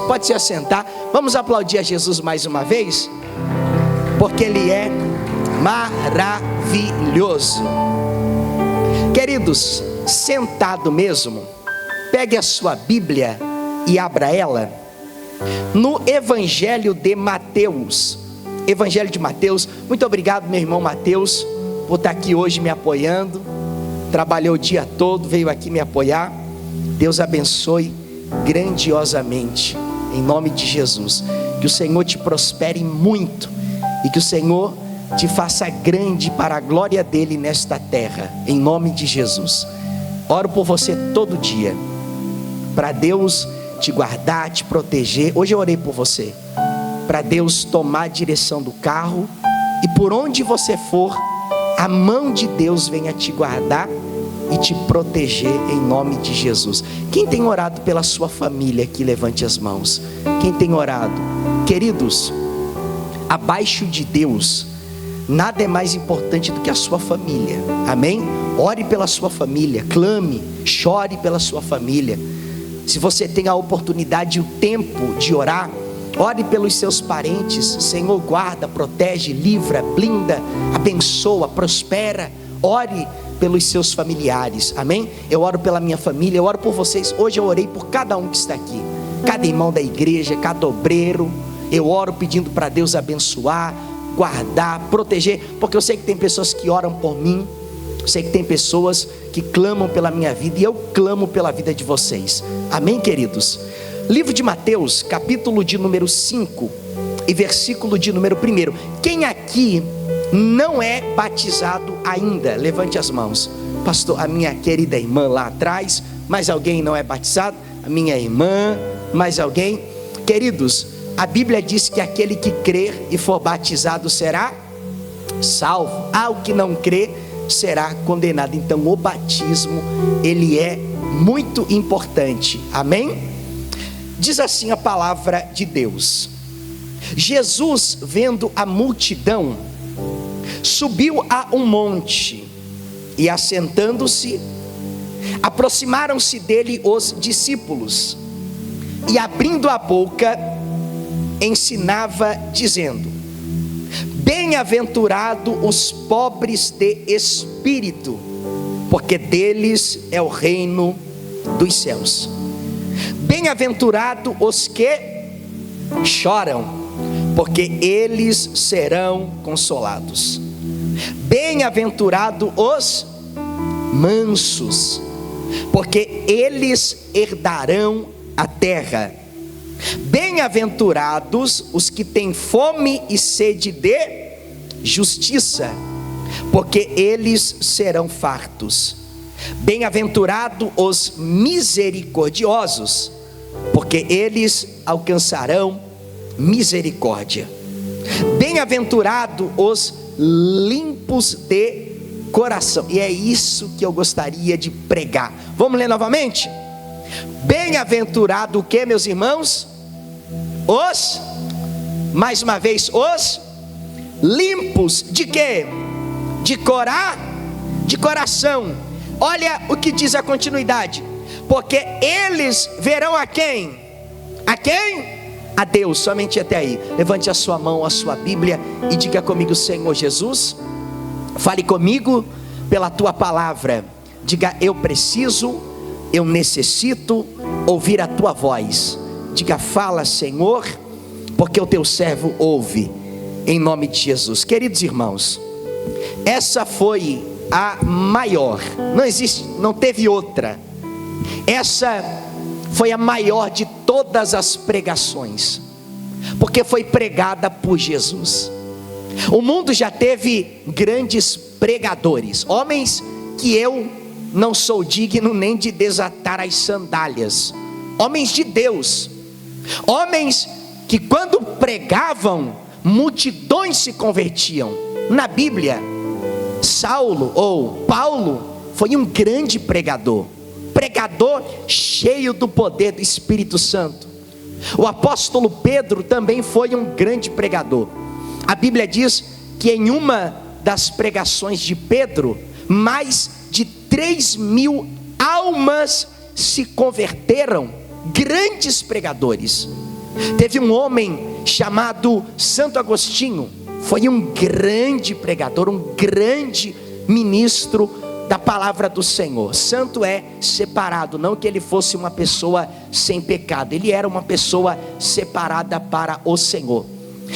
pode se assentar. Vamos aplaudir a Jesus mais uma vez, porque Ele é maravilhoso. Queridos, sentado mesmo, pegue a sua Bíblia e abra ela no Evangelho de Mateus. Evangelho de Mateus. Muito obrigado, meu irmão Mateus, por estar aqui hoje me apoiando. Trabalhou o dia todo, veio aqui me apoiar. Deus abençoe grandiosamente, em nome de Jesus. Que o Senhor te prospere muito e que o Senhor te faça grande para a glória dele nesta terra, em nome de Jesus. Oro por você todo dia, para Deus te guardar, te proteger. Hoje eu orei por você, para Deus tomar a direção do carro, e por onde você for, a mão de Deus venha te guardar e te proteger em nome de Jesus. Quem tem orado pela sua família aqui, levante as mãos. Quem tem orado? Queridos, abaixo de Deus, nada é mais importante do que a sua família, amém? Ore pela sua família, clame, chore pela sua família. Se você tem a oportunidade e o tempo de orar, ore pelos seus parentes. Senhor, guarda, protege, livra, blinda, abençoa, prospera. Ore pelos seus familiares, amém? Eu oro pela minha família, eu oro por vocês. Hoje eu orei por cada um que está aqui, cada irmão da igreja, cada obreiro. Eu oro pedindo para Deus abençoar, guardar, proteger, porque eu sei que tem pessoas que oram por mim, eu sei que tem pessoas que clamam pela minha vida, e eu clamo pela vida de vocês, amém, queridos? Livro de Mateus, capítulo de número 5 e versículo de número 1. Quem aqui não é batizado ainda? Levante as mãos. Pastor, a minha querida irmã lá atrás. Mais alguém não é batizado? A minha irmã. Mais alguém? Queridos, a Bíblia diz que aquele que crer e for batizado será salvo. O que não crer será condenado. Então o batismo, ele é muito importante, amém? Diz assim a palavra de Deus: Jesus, vendo a multidão, subiu a um monte, e assentando-se, aproximaram-se dele os discípulos, e abrindo a boca, ensinava dizendo: bem-aventurado os pobres de espírito, porque deles é o reino dos céus. Bem-aventurado os que choram, porque eles serão consolados. Bem-aventurado os mansos, porque eles herdarão a terra. Bem-aventurados os que têm fome e sede de justiça, porque eles serão fartos. Bem-aventurados os misericordiosos, porque eles alcançarão misericórdia. Bem-aventurados os limpos de coração. E é isso que eu gostaria de pregar. Vamos ler novamente? Bem-aventurado o que, meus irmãos? Mais uma vez, os limpos de quê? De coração. Olha o que diz a continuidade: porque eles verão a quem? A quem? A Deus. Somente até aí. Levante a sua mão, a sua Bíblia, e diga comigo: Senhor Jesus, fale comigo pela tua palavra. Diga: eu preciso, eu necessito ouvir a tua voz. Diga: fala, Senhor, porque o teu servo ouve, em nome de Jesus. Queridos irmãos, essa foi a maior, não teve outra. Essa foi a maior de todas as pregações, porque foi pregada por Jesus. O mundo já teve grandes pregadores, homens que eu não sou digno nem de desatar as sandálias, homens de Deus, homens que quando pregavam, multidões se convertiam. Na Bíblia, Saulo ou Paulo foi um grande pregador cheio do poder do Espírito Santo. O apóstolo Pedro também foi um grande pregador. A Bíblia diz que em uma das pregações de Pedro, mais de 3.000 almas se converteram. Grandes pregadores. Teve um homem chamado Santo Agostinho, foi um grande pregador, um grande ministro da palavra do Senhor. Santo é separado, não que ele fosse uma pessoa sem pecado, ele era uma pessoa separada para o Senhor.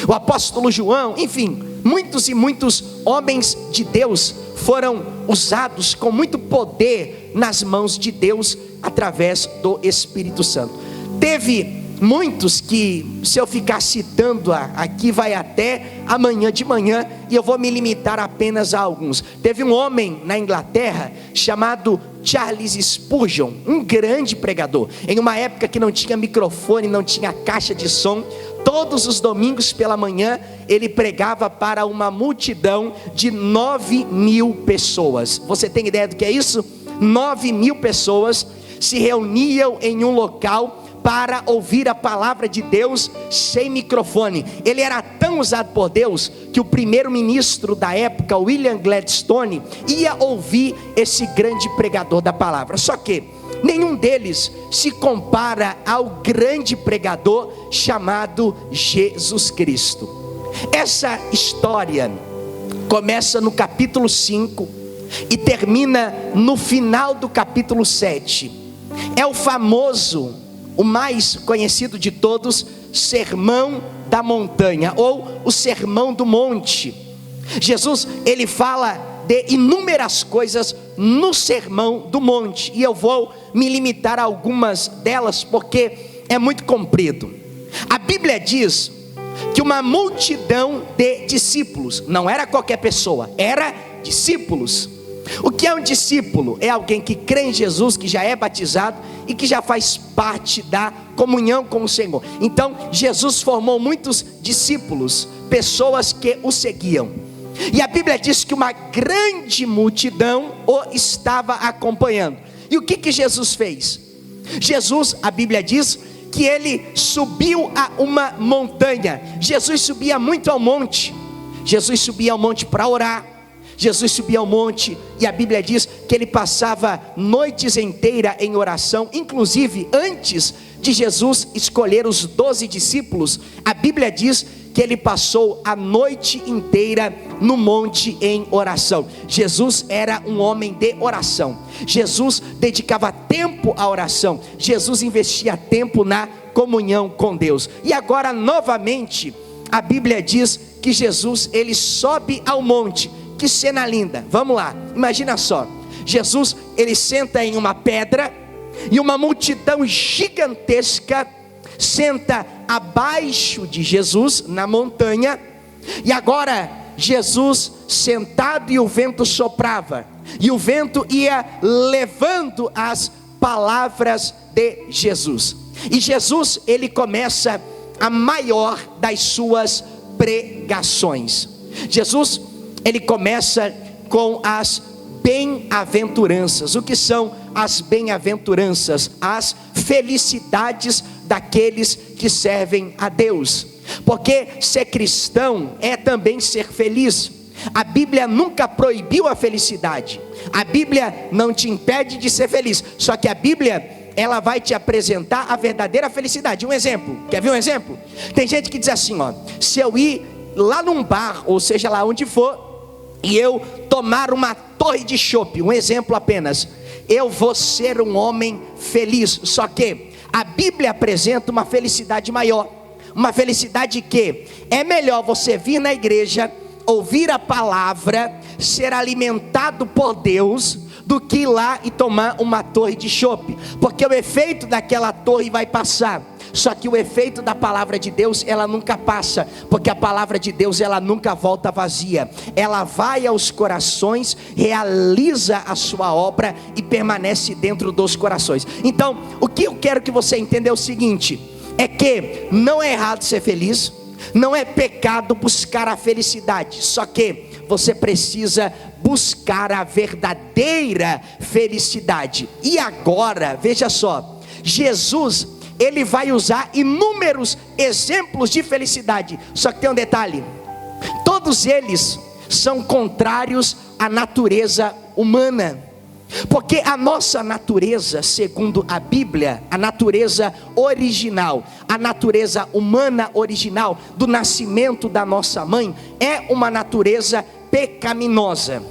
O apóstolo João, enfim, muitos e muitos homens de Deus foram usados com muito poder nas mãos de Deus através do Espírito Santo. Teve muitos que, se eu ficar citando aqui, vai até amanhã de manhã, e eu vou me limitar apenas a alguns. Teve um homem na Inglaterra chamado Charles Spurgeon, um grande pregador, em uma época que não tinha microfone, não tinha caixa de som. Todos os domingos pela manhã ele pregava para uma multidão de 9.000 pessoas. Você tem ideia do que é isso? 9.000 pessoas se reuniam em um local para ouvir a palavra de Deus sem microfone. Ele era tão usado por Deus que o primeiro-ministro da época, William Gladstone, ia ouvir esse grande pregador da palavra. Só que nenhum deles se compara ao grande pregador chamado Jesus Cristo. Essa história começa no capítulo 5 e termina no final do capítulo 7. É o famoso, o mais conhecido de todos, Sermão da Montanha, ou o Sermão do Monte. Jesus, ele fala de inúmeras coisas no Sermão do Monte, e eu vou me limitar a algumas delas, porque é muito comprido. A Bíblia diz que uma multidão de discípulos, não era qualquer pessoa, era discípulos. O que é um discípulo? É alguém que crê em Jesus, que já é batizado e que já faz parte da comunhão com o Senhor. Então Jesus formou muitos discípulos, pessoas que o seguiam. E a Bíblia diz que uma grande multidão o estava acompanhando. E o que Jesus fez? Jesus, a Bíblia diz que ele subiu a uma montanha. Jesus subia muito ao monte. Jesus subia ao monte para orar. Jesus subia ao monte, e a Bíblia diz que ele passava noites inteiras em oração. Inclusive, antes de Jesus escolher os 12 discípulos, a Bíblia diz que ele passou a noite inteira no monte em oração. Jesus era um homem de oração. Jesus dedicava tempo à oração. Jesus investia tempo na comunhão com Deus. E agora, novamente, a Bíblia diz que Jesus, ele sobe ao monte. Que cena linda, vamos lá, imagina só, Jesus, ele senta em uma pedra, e uma multidão gigantesca senta abaixo de Jesus, na montanha, e agora, Jesus sentado, e o vento soprava, e o vento ia levando as palavras de Jesus, e Jesus, ele começa a maior das suas pregações. Jesus, ele começa com as bem-aventuranças. O que são as bem-aventuranças? As felicidades daqueles que servem a Deus. Porque ser cristão é também ser feliz. A Bíblia nunca proibiu a felicidade. A Bíblia não te impede de ser feliz. Só que a Bíblia, ela vai te apresentar a verdadeira felicidade. Um exemplo, quer ver um exemplo? Tem gente que diz assim, ó, se eu ir lá num bar, ou seja lá onde for, e eu tomar uma torre de chopp, um exemplo apenas, eu vou ser um homem feliz. Só que a Bíblia apresenta uma felicidade maior, uma felicidade que é melhor você vir na igreja, ouvir a palavra, ser alimentado por Deus, do que ir lá e tomar uma torre de chopp, porque o efeito daquela torre vai passar. Só que o efeito da palavra de Deus, ela nunca passa, porque a palavra de Deus, ela nunca volta vazia. Ela vai aos corações, realiza a sua obra e permanece dentro dos corações. Então, o que eu quero que você entenda é o seguinte, é que não é errado ser feliz, não é pecado buscar a felicidade, só que você precisa buscar a verdadeira felicidade. E agora, veja só, Jesus, ele vai usar inúmeros exemplos de felicidade. Só que tem um detalhe, todos eles são contrários à natureza humana. Porque a nossa natureza, segundo a Bíblia, a natureza original, a natureza humana original do nascimento da nossa mãe, é uma natureza pecaminosa.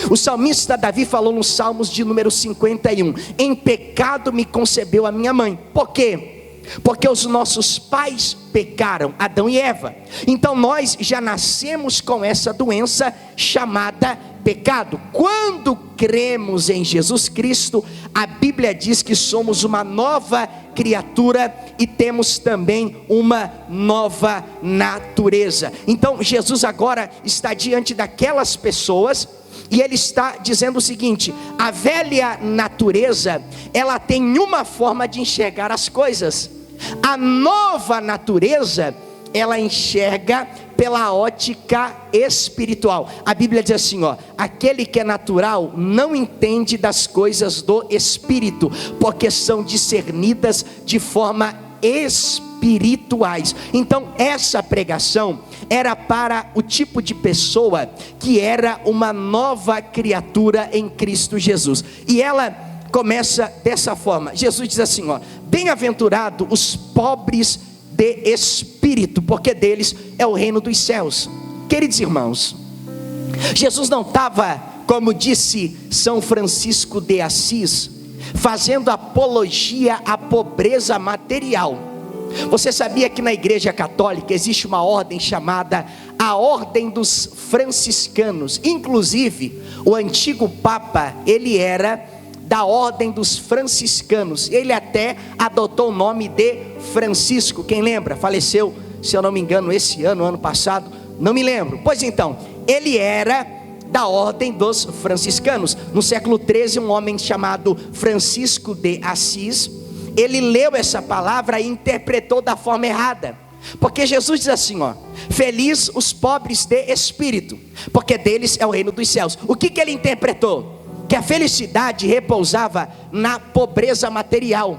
O salmista Davi falou nos Salmos de número 51: em pecado me concebeu a minha mãe. Por quê? Porque os nossos pais pecaram, Adão e Eva. Então nós já nascemos com essa doença chamada pecado. Quando cremos em Jesus Cristo, a Bíblia diz que somos uma nova criatura e temos também uma nova natureza. Então Jesus agora está diante daquelas pessoas e ele está dizendo o seguinte: a velha natureza, ela tem uma forma de enxergar as coisas. A nova natureza, ela enxerga pela ótica espiritual. A Bíblia diz assim, aquele que é natural não entende das coisas do Espírito, porque são discernidas de forma espirituais. Então essa pregação era para o tipo de pessoa que era uma nova criatura em Cristo Jesus. E ela começa dessa forma. Jesus diz assim, bem-aventurado os pobres de espírito, porque deles é o reino dos céus. Queridos irmãos, Jesus não estava, como disse São Francisco de Assis, fazendo apologia à pobreza material. Você sabia que na Igreja Católica existe uma ordem chamada a Ordem dos Franciscanos? Inclusive, o antigo Papa, ele era da Ordem dos Franciscanos. Ele até adotou o nome de Francisco. Quem lembra? Faleceu, se eu não me engano, esse ano, ano passado, não me lembro. Pois então, ele era da Ordem dos Franciscanos. No século XIII, um homem chamado Francisco de Assis, ele leu essa palavra e interpretou da forma errada. Porque Jesus diz assim, feliz os pobres de espírito, porque deles é o reino dos céus. O que ele interpretou? Que a felicidade repousava na pobreza material,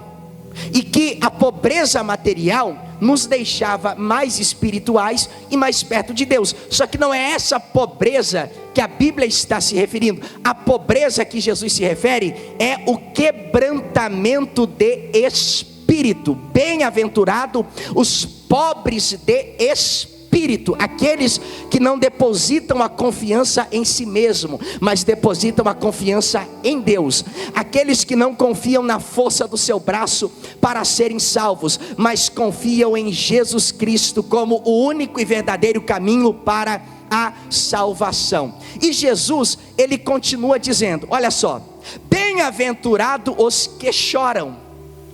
e que a pobreza material nos deixava mais espirituais e mais perto de Deus. Só que não é essa pobreza que a Bíblia está se referindo. A pobreza que Jesus se refere é o quebrantamento de espírito. Bem-aventurado os pobres de espírito, aqueles que não depositam a confiança em si mesmo, mas depositam a confiança em Deus. Aqueles que não confiam na força do seu braço para serem salvos, mas confiam em Jesus Cristo como o único e verdadeiro caminho para a salvação. E Jesus, ele continua dizendo, olha só, bem-aventurado os que choram,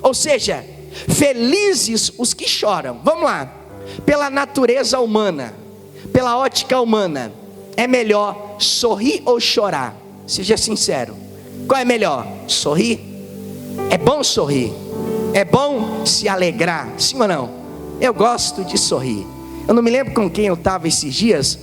ou seja, felizes os que choram. Vamos lá. Pela natureza humana, pela ótica humana, é melhor sorrir ou chorar? Seja sincero, qual é melhor? Sorrir? É bom sorrir, é bom se alegrar, sim ou não? Eu gosto de sorrir. Eu não me lembro com quem eu estava esses dias,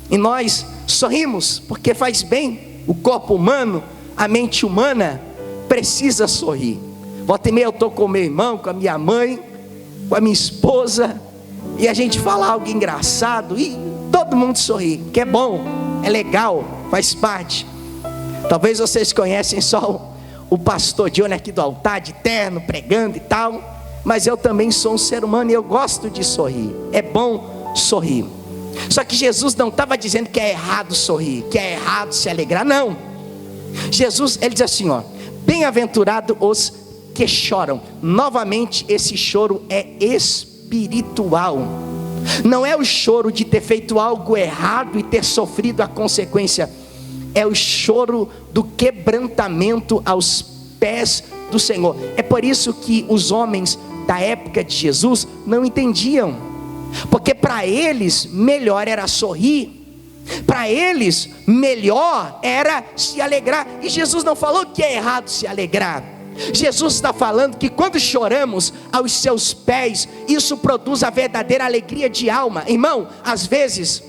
e nós sorrimos porque faz bem. O corpo humano, a mente humana precisa sorrir. Volta e meia eu estou com o meu irmão, com a minha mãe, com a minha esposa, e a gente fala algo engraçado e todo mundo sorri, que é bom, é legal, faz parte. Talvez vocês conhecem só o pastor Johnny aqui do altar, de terno, pregando e tal, mas eu também sou um ser humano e eu gosto de sorrir. É bom sorrir. Só que Jesus não estava dizendo que é errado sorrir, que é errado se alegrar, não. Jesus, ele diz assim, bem-aventurado os que choram. Novamente, esse choro é espiritual. Não é o choro de ter feito algo errado e ter sofrido a consequência. É o choro do quebrantamento aos pés do Senhor. É por isso que os homens da época de Jesus não entendiam, porque para eles melhor era sorrir, para eles melhor era se alegrar. E Jesus não falou que é errado se alegrar. Jesus está falando que quando choramos aos seus pés, isso produz a verdadeira alegria de alma. Irmão, às vezes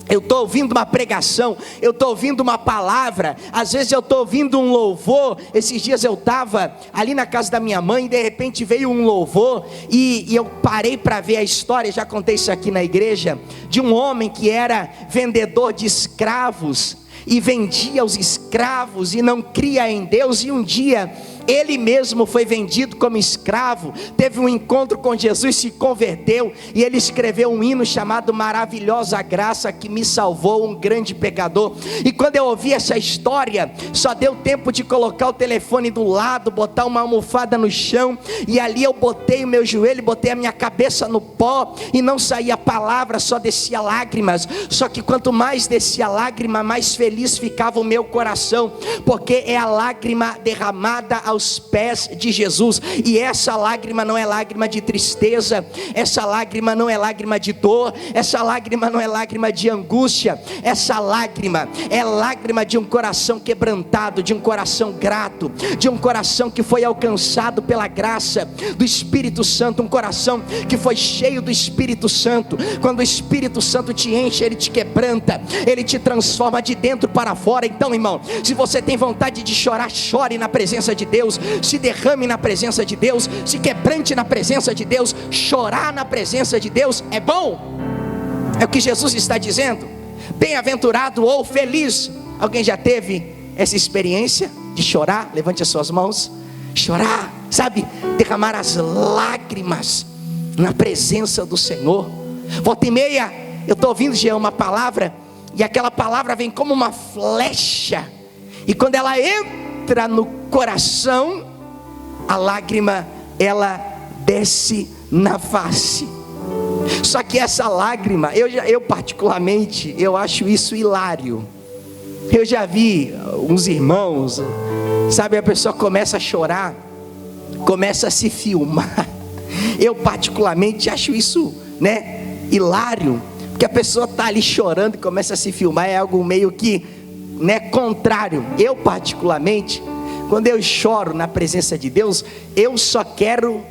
eu estou ouvindo uma pregação, eu estou ouvindo uma palavra, às vezes eu estou ouvindo um louvor. Esses dias eu estava ali na casa da minha mãe, e de repente veio um louvor, e eu parei para ver a história, já contei isso aqui na igreja, de um homem que era vendedor de escravos. e vendia os escravos e não cria em Deus, e um dia ele mesmo foi vendido como escravo, teve um encontro com Jesus, se converteu, e ele escreveu um hino chamado Maravilhosa Graça que me salvou, um grande pecador. E quando eu ouvi essa história, só deu tempo de colocar o telefone do lado, botar uma almofada no chão, e ali eu botei o meu joelho, botei a minha cabeça no pó, e não saía palavra, só descia lágrimas. Só que quanto mais descia lágrima, mais feliz ficava o meu coração, porque é a lágrima derramada aos pés de Jesus. E essa lágrima não é lágrima de tristeza, essa lágrima não é lágrima de dor, essa lágrima não é lágrima de angústia, essa lágrima é lágrima de um coração quebrantado, de um coração grato, de um coração que foi alcançado pela graça do Espírito Santo, um coração que foi cheio do Espírito Santo. Quando o Espírito Santo te enche, ele te quebranta, ele te transforma de dentro para fora. Então, irmão, se você tem vontade de chorar, chore na presença de Deus, se derrame na presença de Deus, se quebrante na presença de Deus. Chorar na presença de Deus é bom, é o que Jesus está dizendo. Bem-aventurado ou feliz. Alguém já teve essa experiência de chorar? Levante as suas mãos. Chorar, sabe, derramar as lágrimas na presença do Senhor. Volta e meia eu estou ouvindo já uma palavra, e aquela palavra vem como uma flecha, e quando ela entra no coração, a lágrima ela desce na face. Só que essa lágrima, eu particularmente, eu acho isso hilário. Eu já vi uns irmãos, sabe, a pessoa começa a chorar, começa a se filmar. Eu particularmente acho isso, hilário, porque a pessoa está ali chorando e começa a se filmar, é algo meio que, contrário. Eu particularmente, quando eu choro na presença de Deus, eu só quero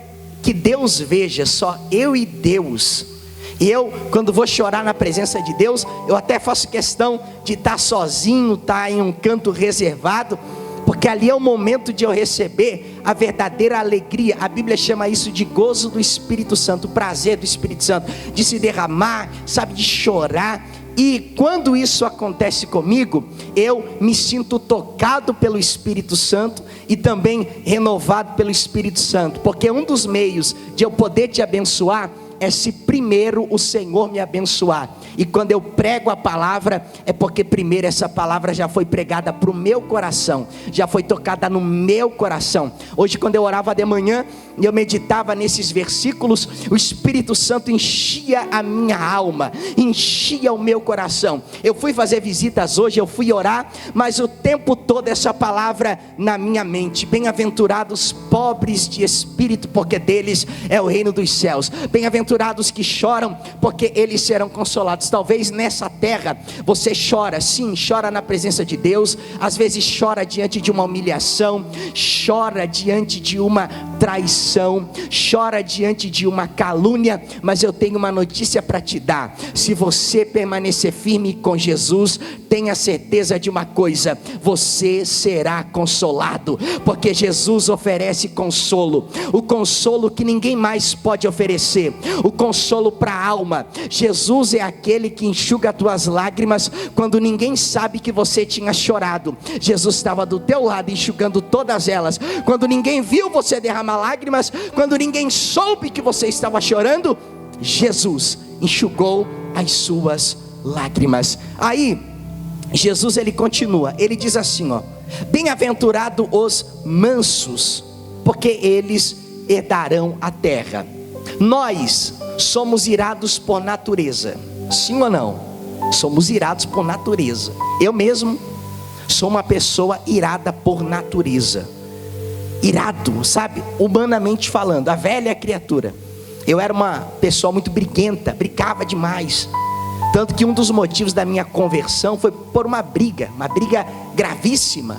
que Deus veja, só eu e Deus. E eu, quando vou chorar na presença de Deus, eu até faço questão de estar sozinho, estar em um canto reservado, porque ali é o momento de eu receber a verdadeira alegria. A Bíblia chama isso de gozo do Espírito Santo, o prazer do Espírito Santo, de se derramar, sabe, de chorar. E quando isso acontece comigo, eu me sinto tocado pelo Espírito Santo e também renovado pelo Espírito Santo, porque um dos meios de eu poder te abençoar é se primeiro o Senhor me abençoar. E quando eu prego a palavra, é porque primeiro essa palavra já foi pregada para o meu coração, já foi tocada no meu coração. Hoje, quando eu orava de manhã e eu meditava nesses versículos, o Espírito Santo enchia a minha alma, enchia o meu coração. Eu fui fazer visitas hoje, eu fui orar, mas o tempo todo essa palavra na minha mente: bem-aventurados pobres de espírito, porque deles é o reino dos céus. Bem-aventurados que choram, porque eles serão consolados. Talvez nessa terra você chora, sim, chora na presença de Deus, às vezes chora diante de uma humilhação, chora diante de uma traição, chora diante de uma calúnia, mas eu tenho uma notícia para te dar: se você permanecer firme com Jesus, tenha certeza de uma coisa: você será consolado, porque Jesus oferece consolo, o consolo que ninguém mais pode oferecer, o consolo para a alma. Jesus é aquele que enxuga as tuas lágrimas quando ninguém sabe que você tinha chorado. Jesus estava do teu lado enxugando todas elas, quando ninguém viu você derramar lágrimas, quando ninguém soube que você estava chorando, Jesus enxugou as suas lágrimas. Aí Jesus, ele continua, ele diz assim, bem-aventurado os mansos, porque eles herdarão a terra. Nós somos irados por natureza, sim ou não? Somos irados por natureza. Eu mesmo sou uma pessoa irada por natureza, irado, sabe, humanamente falando, a velha criatura. Eu era uma pessoa muito briguenta, brigava demais, tanto que um dos motivos da minha conversão foi por uma briga gravíssima.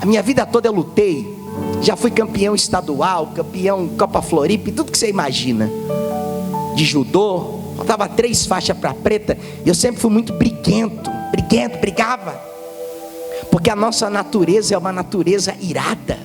A minha vida toda eu lutei, já fui campeão estadual, campeão Copa Floripa, tudo que você imagina, de judô, faltava 3 faixas para preta. Eu sempre fui muito briguento, brigava, porque a nossa natureza é uma natureza irada,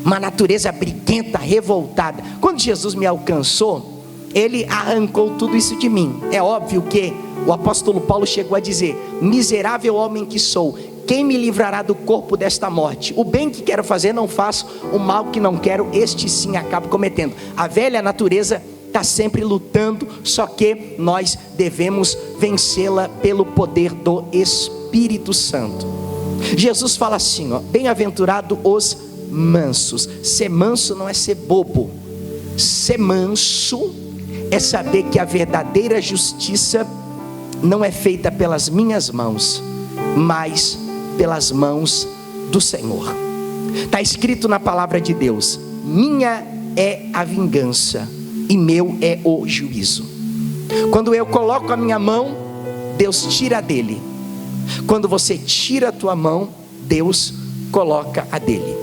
uma natureza briguenta, revoltada. Quando Jesus me alcançou, ele arrancou tudo isso de mim. É óbvio que O apóstolo Paulo chegou a dizer: miserável homem que sou, quem me livrará do corpo desta morte? O bem que quero fazer não faço, o mal que não quero, este sim acabo cometendo. A velha natureza está sempre lutando, só que nós devemos vencê-la pelo poder do Espírito Santo. Jesus fala assim, bem-aventurado os mansos. Ser manso não é ser bobo. Ser manso é saber que a verdadeira justiça não é feita pelas minhas mãos, mas pelas mãos do Senhor. Está escrito na palavra de Deus: minha é a vingança e meu é o juízo. Quando eu coloco a minha mão, Deus tira dele. Quando você tira a tua mão, Deus coloca a dele.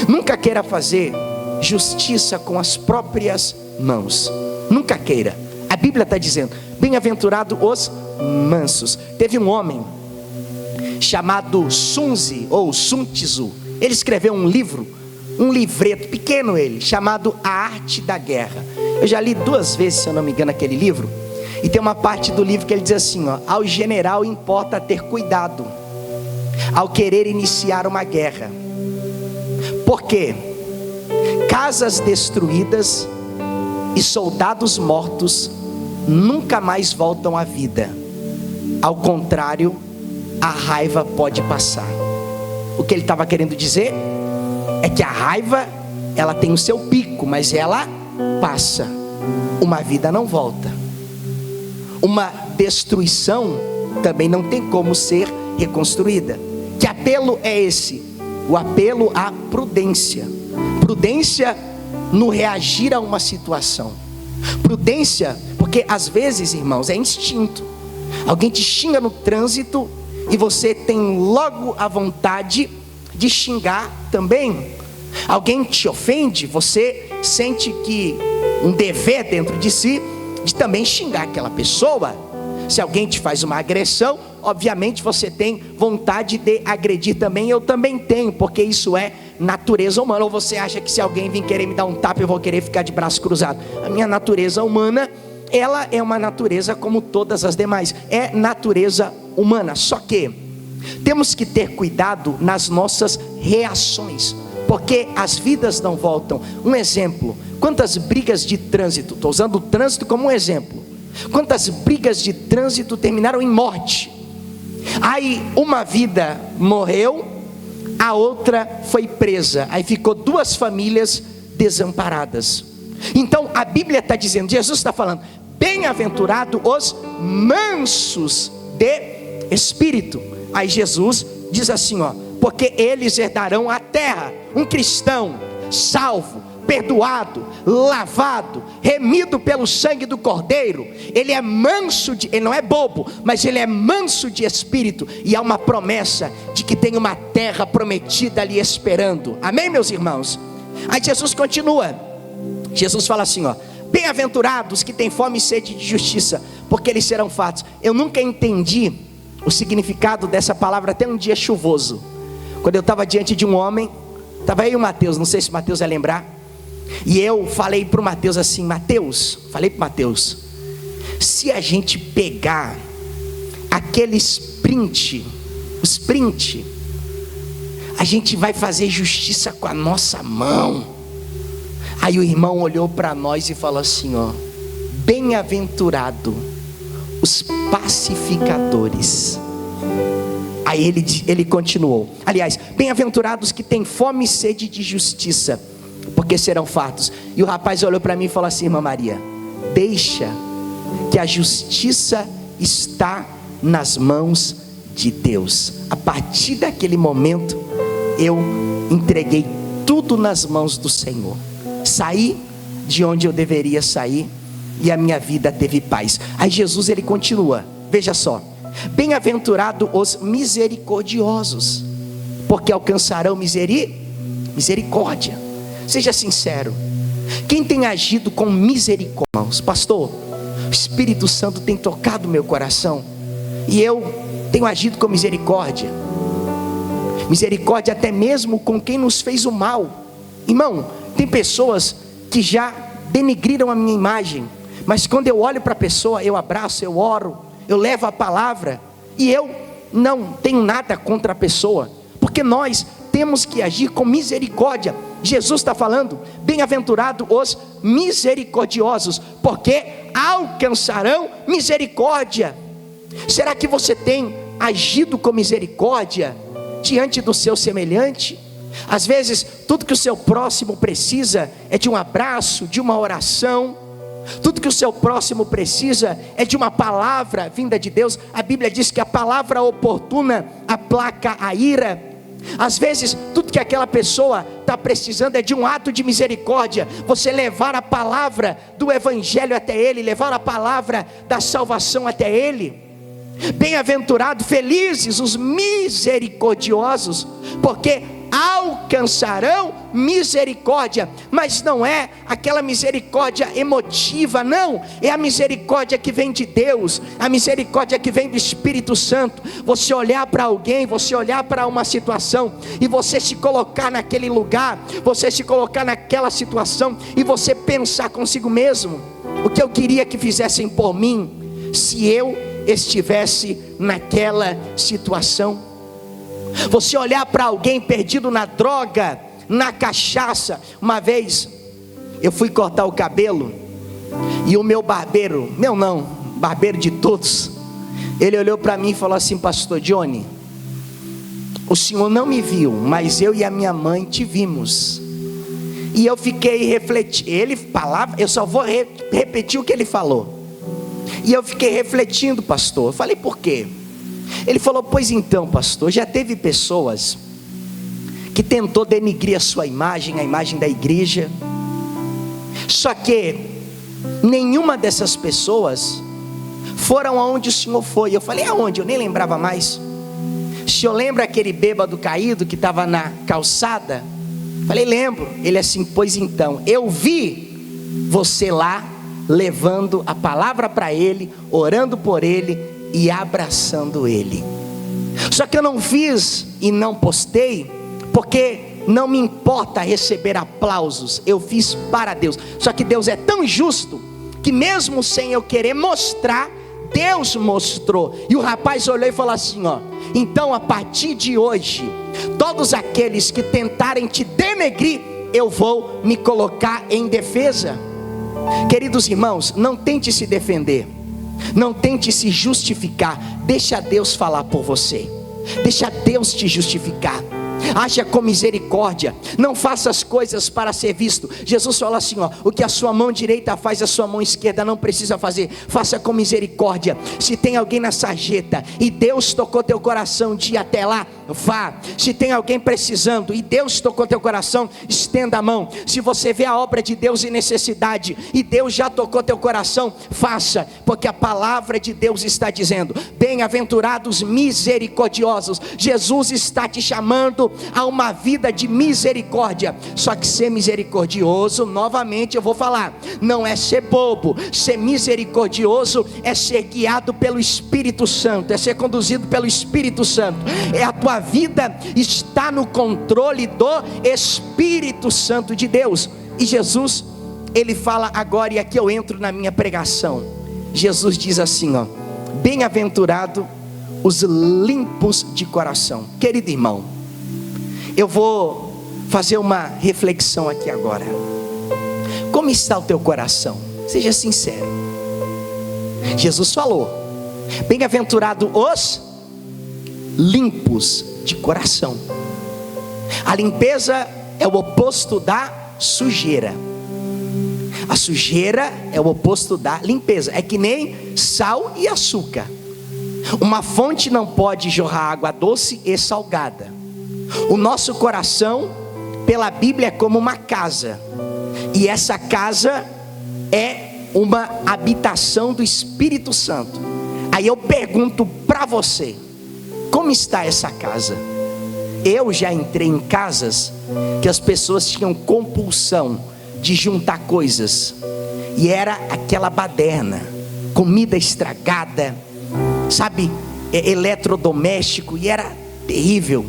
Nunca queira fazer justiça com as próprias mãos. Nunca queira. A Bíblia está dizendo: bem-aventurado os mansos. Teve um homem chamado Sun Tzu, ou Sun Tzu. Ele escreveu um livro, um livreto pequeno chamado A Arte da Guerra. Eu já li 2 vezes, se eu não me engano, aquele livro. E tem uma parte do livro que ele diz assim, ao general importa ter cuidado ao querer iniciar uma guerra, porque casas destruídas e soldados mortos nunca mais voltam à vida. Ao contrário, a raiva pode passar. O que ele estava querendo dizer é que a raiva, ela tem o seu pico, mas ela passa. Uma vida não volta. Uma destruição também não tem como ser reconstruída. Que apelo é esse? O apelo à prudência. Prudência no reagir a uma situação. Prudência, porque às vezes, irmãos, é instinto. Alguém te xinga no trânsito e você tem logo a vontade de xingar também. Alguém te ofende, você sente que um dever dentro de si de também xingar aquela pessoa. Se alguém te faz uma agressão, obviamente você tem vontade de agredir também. Eu também tenho, porque isso é natureza humana. Ou você acha que se alguém vir querer me dar um tapa, eu vou querer ficar de braço cruzado? A minha natureza humana, ela é uma natureza como todas as demais. É natureza humana. Só que temos que ter cuidado nas nossas reações, porque as vidas não voltam. Um exemplo: quantas brigas de trânsito, estou usando o trânsito como um exemplo, quantas brigas de trânsito terminaram em morte? Aí uma vida morreu, a outra foi presa, aí ficou 2 famílias desamparadas. Então a Bíblia está dizendo, Jesus está falando: bem-aventurado os mansos de espírito. Aí Jesus diz assim, porque eles herdarão a terra. Um cristão salvo, perdoado, lavado, remido pelo sangue do Cordeiro, ele é manso ele não é bobo, mas ele é manso de espírito, e há uma promessa de que tem uma terra prometida ali esperando. Amém, meus irmãos? Aí Jesus continua. Jesus fala assim, bem-aventurados que têm fome e sede de justiça, porque eles serão fartos. Eu nunca entendi o significado dessa palavra até um dia chuvoso, quando eu estava diante de um homem, estava aí o Mateus, não sei se o Mateus vai lembrar, e eu falei para o Mateus assim, falei para o Mateus, se a gente pegar aquele sprint, a gente vai fazer justiça com a nossa mão. Aí o irmão olhou para nós e falou assim, bem-aventurado os pacificadores. Aí ele continuou, aliás, bem-aventurados que têm fome e sede de justiça, porque serão fartos. E o rapaz olhou para mim e falou assim, irmã Maria, deixa que a justiça está nas mãos de Deus. A partir daquele momento, eu entreguei tudo nas mãos do Senhor. Saí de onde eu deveria sair, e a minha vida teve paz. Aí Jesus, ele continua, veja só: bem-aventurado os misericordiosos, porque alcançarão misericórdia. Seja sincero, quem tem agido com misericórdia? Pastor, o Espírito Santo tem tocado meu coração, e eu tenho agido com misericórdia. Misericórdia até mesmo com quem nos fez o mal. Irmão, tem pessoas que já denegriram a minha imagem, mas quando eu olho para a pessoa, eu abraço, eu oro, eu levo a palavra, e eu não tenho nada contra a pessoa, porque nós temos que agir com misericórdia. Jesus está falando: bem-aventurado os misericordiosos, porque alcançarão misericórdia. Será que você tem agido com misericórdia diante do seu semelhante? Às vezes, tudo que o seu próximo precisa é de um abraço, de uma oração. Tudo que o seu próximo precisa é de uma palavra vinda de Deus. A Bíblia diz que a palavra oportuna aplaca a ira. Às vezes, tudo que aquela pessoa está precisando é de um ato de misericórdia. Você levar a palavra do Evangelho até ele, levar a palavra da salvação até ele. Bem-aventurado, felizes os misericordiosos, porque alcançarão misericórdia. Mas não é aquela misericórdia emotiva, não, é a misericórdia que vem de Deus, a misericórdia que vem do Espírito Santo. Você olhar para alguém, você olhar para uma situação, e você se colocar naquele lugar, você se colocar naquela situação, e você pensar consigo mesmo: o que eu queria que fizessem por mim, se eu estivesse naquela situação. Você olhar para alguém perdido na droga, na cachaça. Uma vez eu fui cortar o cabelo, e o meu barbeiro, barbeiro de todos, ele olhou para mim e falou assim: pastor Johnny, o senhor não me viu, mas eu e a minha mãe te vimos. E eu fiquei refletindo. Eu só vou repetir o que ele falou. E eu fiquei refletindo, pastor. Eu falei: por quê? Ele falou: pois então, pastor, já teve pessoas que tentou denigrir a sua imagem, a imagem da igreja, só que nenhuma dessas pessoas foram aonde o senhor foi. Eu falei: aonde? Eu nem lembrava mais. O senhor lembra aquele bêbado caído que estava na calçada? Eu falei: lembro. Ele assim: pois então, eu vi você lá, levando a palavra para ele, orando por ele e abraçando ele. Só que eu não fiz e não postei, porque não me importa receber aplausos. Eu fiz para Deus. Só que Deus é tão justo, que mesmo sem eu querer mostrar, Deus mostrou. E o rapaz olhou e falou assim: então a partir de hoje, todos aqueles que tentarem te denegrir, eu vou me colocar em defesa. Queridos irmãos, não tente se defender, não tente se justificar. Deixa Deus falar por você, deixa Deus te justificar. Haja com misericórdia, não faça as coisas para ser visto. Jesus fala assim: o que a sua mão direita faz, a sua mão esquerda não precisa fazer. Faça com misericórdia. Se tem alguém na sarjeta e Deus tocou teu coração de ir até lá, vá. Se tem alguém precisando e Deus tocou teu coração, estenda a mão. Se você vê a obra de Deus em necessidade e Deus já tocou teu coração, faça, porque a palavra de Deus está dizendo: bem-aventurados misericordiosos. Jesus está te chamando a uma vida de misericórdia. Só que ser misericordioso, novamente eu vou falar, não é ser bobo. Ser misericordioso é ser guiado pelo Espírito Santo, é ser conduzido pelo Espírito Santo. É a tua vida está no controle do Espírito Santo de Deus. E Jesus, ele fala agora, e aqui eu entro na minha pregação. Jesus diz assim: bem-aventurado os limpos de coração. Querido irmão, eu vou fazer uma reflexão aqui agora. Como está o teu coração? Seja sincero. Jesus falou: bem-aventurado os limpos de coração. A limpeza é o oposto da sujeira. A sujeira é o oposto da limpeza. É que nem sal e açúcar. Uma fonte não pode jorrar água doce e salgada. O nosso coração, pela Bíblia, é como uma casa, e essa casa é uma habitação do Espírito Santo. Aí eu pergunto para você: como está essa casa? Eu já entrei em casas que as pessoas tinham compulsão de juntar coisas, e era aquela baderna, comida estragada, sabe, eletrodoméstico, e era terrível.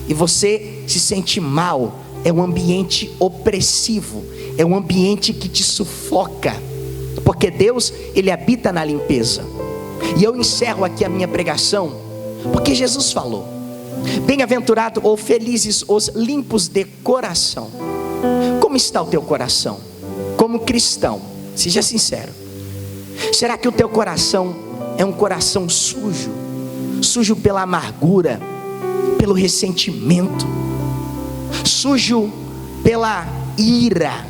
E você se sente mal. É um ambiente opressivo, é um ambiente que te sufoca, porque Deus, ele habita na limpeza. E eu encerro aqui a minha pregação, porque Jesus falou: bem-aventurado ou felizes os limpos de coração. Como está o teu coração? Como cristão, seja sincero. Será que o teu coração é um coração sujo? Sujo pela amargura, pelo ressentimento, sujo pela ira,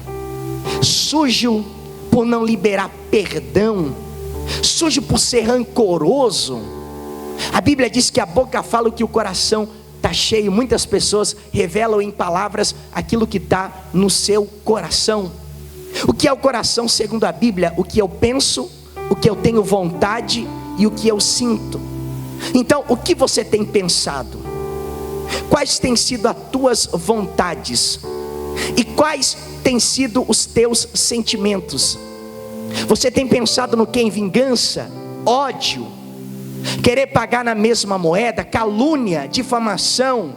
sujo por não liberar perdão, sujo por ser rancoroso. A Bíblia diz que a boca fala o que o coração está cheio. Muitas pessoas revelam em palavras aquilo que está no seu coração. O que é o coração segundo a Bíblia? O que eu penso, o que eu tenho vontade e o que eu sinto. Então, o que você tem pensado? Quais têm sido as tuas vontades? E quais têm sido os teus sentimentos? Você tem pensado no que? Em vingança, ódio, querer pagar na mesma moeda, calúnia, difamação,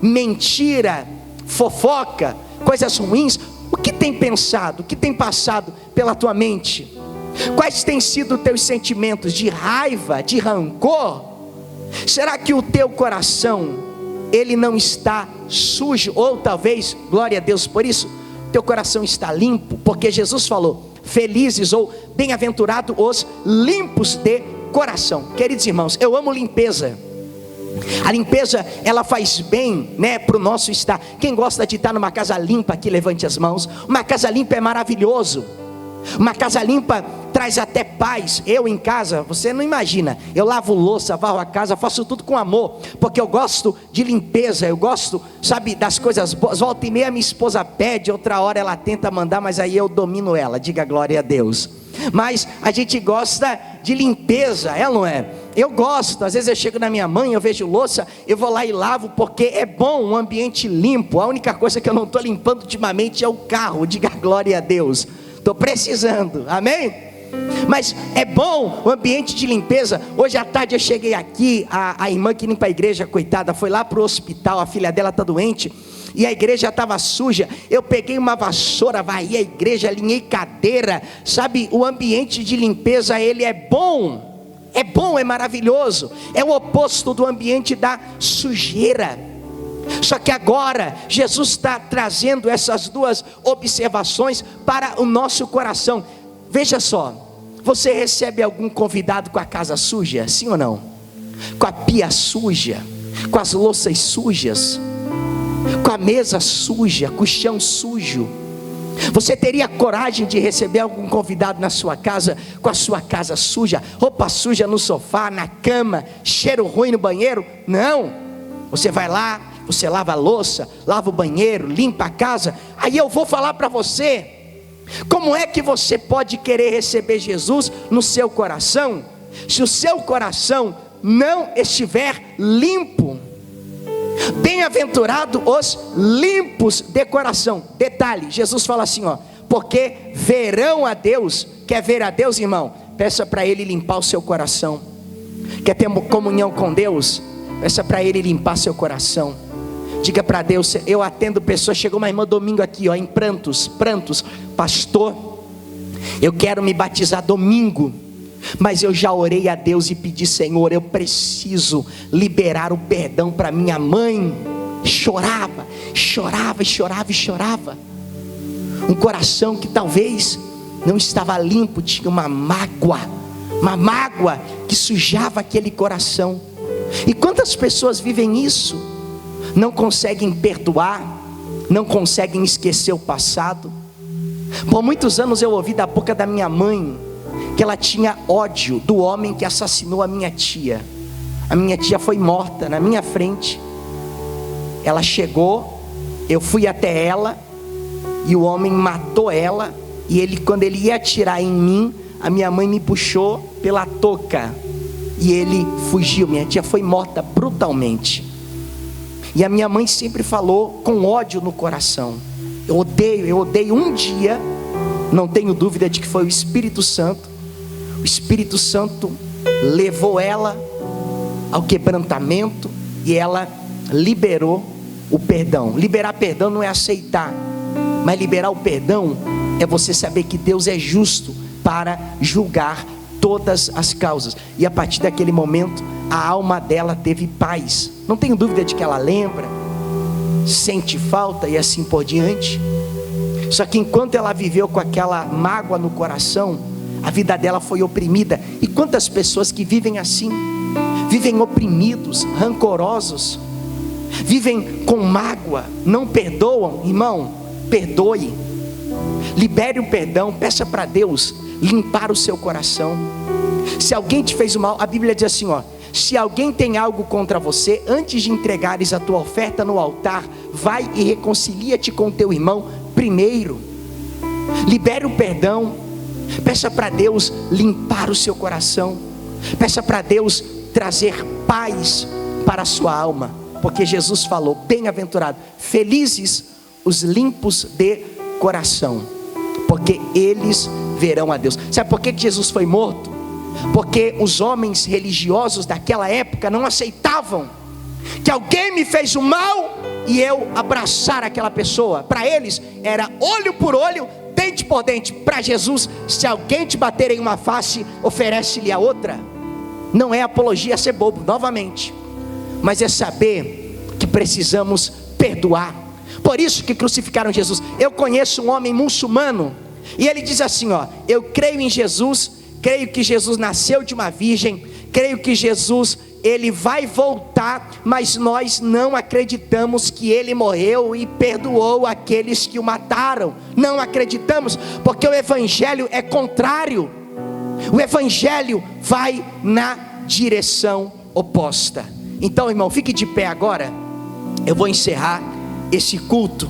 mentira, fofoca, coisas ruins? O que tem pensado? O que tem passado pela tua mente? Quais têm sido os teus sentimentos? De raiva, de rancor? Será que o teu coração, ele não está sujo? Ou talvez, glória a Deus por isso, teu coração está limpo? Porque Jesus falou: felizes ou bem-aventurados os limpos de coração. Queridos irmãos, eu amo limpeza. A limpeza, ela faz bem, né, para o nosso estar. Quem gosta de estar numa casa limpa aqui, levante as mãos. Uma casa limpa é maravilhoso. Uma casa limpa traz até paz. Eu em casa, você não imagina, eu lavo louça, varro a casa, faço tudo com amor, porque eu gosto de limpeza, eu gosto, sabe, das coisas boas. Volta e meia minha esposa pede, outra hora ela tenta mandar, mas aí eu domino ela, diga glória a Deus. Mas a gente gosta de limpeza, é ou não é? Eu gosto, às vezes eu chego na minha mãe, eu vejo louça, eu vou lá e lavo, porque é bom um ambiente limpo. A única coisa que eu não estou limpando ultimamente é o carro, diga glória a Deus. Estou precisando, amém? Mas é bom o ambiente de limpeza. Hoje à tarde eu cheguei aqui, a irmã que limpa a igreja, coitada, foi lá para o hospital, a filha dela está doente, e a igreja estava suja. Eu peguei uma vassoura, varri a igreja, alinhei cadeira, sabe, o ambiente de limpeza, ele é bom, é maravilhoso, é o oposto do ambiente da sujeira. Só que agora, Jesus está trazendo essas duas observações para o nosso coração. Veja só, você recebe algum convidado com a casa suja? Sim ou não? Com a pia suja, com as louças sujas, com a mesa suja, com o chão sujo. Você teria coragem de receber algum convidado na sua casa com a sua casa suja, roupa suja no sofá, na cama, cheiro ruim no banheiro? Não. Você vai lá, você lava a louça, lava o banheiro, limpa a casa. Aí eu vou falar para você, como é que você pode querer receber Jesus no seu coração, se o seu coração não estiver limpo? Bem-aventurado os limpos de coração. Detalhe, Jesus fala assim, ó, porque verão a Deus. Quer ver a Deus, irmão? Peça para Ele limpar o seu coração. Quer ter comunhão com Deus? Peça para Ele limpar seu coração. Diga para Deus, eu atendo pessoas, chegou uma irmã domingo aqui, ó, em prantos, pastor, eu quero me batizar domingo, mas eu já orei a Deus e pedi, Senhor, eu preciso liberar o perdão para minha mãe. Chorava, um coração que talvez não estava limpo, tinha uma mágoa que sujava aquele coração. E quantas pessoas vivem isso? Não conseguem perdoar, não conseguem esquecer o passado. Por muitos anos eu ouvi da boca da minha mãe que ela tinha ódio do homem que assassinou a minha tia. A minha tia foi morta na minha frente. Ela chegou, eu fui até ela, e o homem matou ela. E ele, quando ele ia atirar em mim, a minha mãe me puxou pela touca e ele fugiu. Minha tia foi morta brutalmente. E a minha mãe sempre falou com ódio no coração. Eu odeio. Um dia, não tenho dúvida de que foi o Espírito Santo. O Espírito Santo levou ela ao quebrantamento e ela liberou o perdão. Liberar perdão não é aceitar, mas liberar o perdão é você saber que Deus é justo para julgar todas as causas. E a partir daquele momento, a alma dela teve paz. Não tenho dúvida de que ela lembra, sente falta e assim por diante. Só que enquanto ela viveu com aquela mágoa no coração, a vida dela foi oprimida. E quantas pessoas que vivem assim, vivem oprimidos, rancorosos, vivem com mágoa, não perdoam. Irmão, perdoe, libere o perdão, peça para Deus limpar o seu coração. Se alguém te fez o mal, a Bíblia diz assim, se alguém tem algo contra você, antes de entregares a tua oferta no altar, vai e reconcilia-te com teu irmão primeiro. Libere o perdão, peça para Deus limpar o seu coração, peça para Deus trazer paz para a sua alma, porque Jesus falou, bem-aventurado, felizes os limpos de coração, porque eles verão a Deus. Sabe por que Jesus foi morto? Porque os homens religiosos daquela época não aceitavam que alguém me fez o mal e eu abraçar aquela pessoa. Para eles era olho por olho, dente por dente. Para Jesus, se alguém te bater em uma face, oferece-lhe a outra. Não é apologia a ser bobo, novamente, mas é saber que precisamos perdoar. Por isso que crucificaram Jesus. Eu conheço um homem muçulmano e ele diz assim, eu creio em Jesus, creio que Jesus nasceu de uma virgem, creio que Jesus, ele vai voltar, mas nós não acreditamos que ele morreu e perdoou aqueles que o mataram. Não acreditamos, porque o evangelho é contrário. O evangelho vai na direção oposta. Então, irmão, fique de pé agora. Eu vou encerrar esse culto